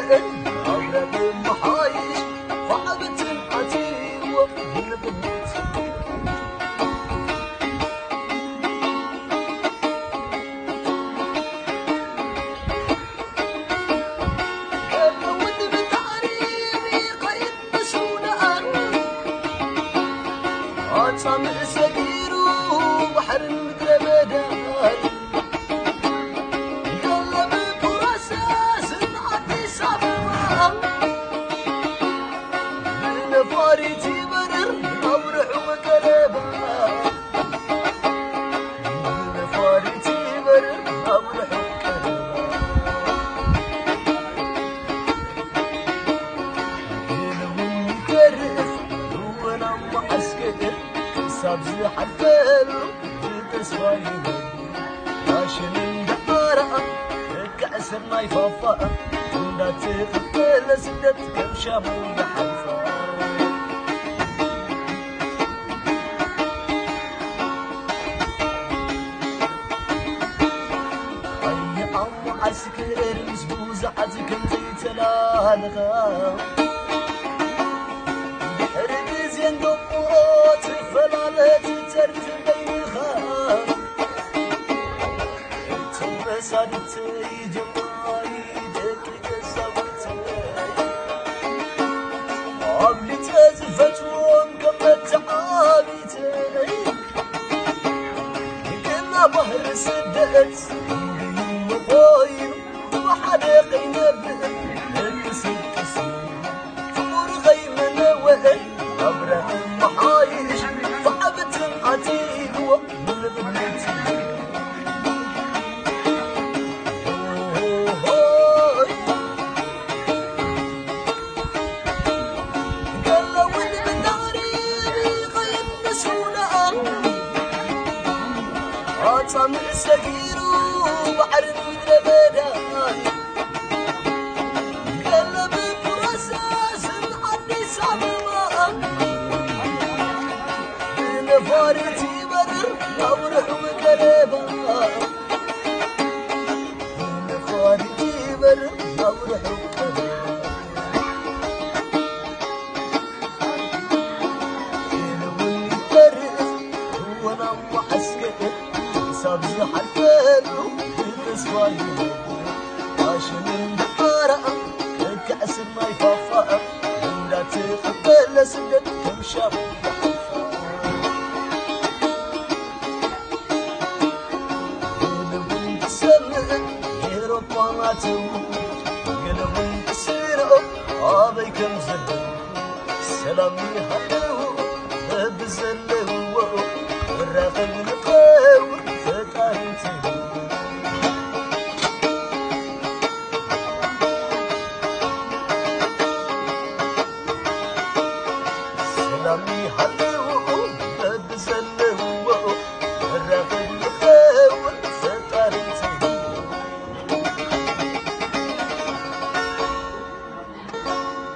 وإن أغرب المحايش فعبت العتيق وبنبنت صامع سكير وبحر المدرمدان قلب براساس نعدي صعبة بنفاري تبرر أبرح وقلبها بنفاري تبرر أبرح وقلبها قلبي يكرف وانا معسكر سابزي حفل تسوايد عشان الدارة كأسر ما يفافا لا تقبل سدت كم شامو بحفا أي عم عسكر مسبوز عزكم زي تلالغا بحر زين دقوت فلالت ترت بينها تمسادت جماي دقيقة سوتي عملي تزفت ومقبت عابيتي كنا بحر سدت وطاير وحديقي نبت الكسي فور غيمنا وإن أبرح المحايش فعبت العتيق وبنبنتي صامع سكير وبحر المدرمدان قلب براساس نعدي صعبة بنفاري تبرر أبرح وقلبها بنفاري تبرر أبرح وقلبها قلبي يكرف وانا معسكر سابزي حفل تسوايد عشان الدارة كأسر ما يفافا لا تقبل سدت كم شاب قلبي تسمع يروبا ما تموت قلبي تسير هذا كم زهر سلامي حلو بزلو والرغم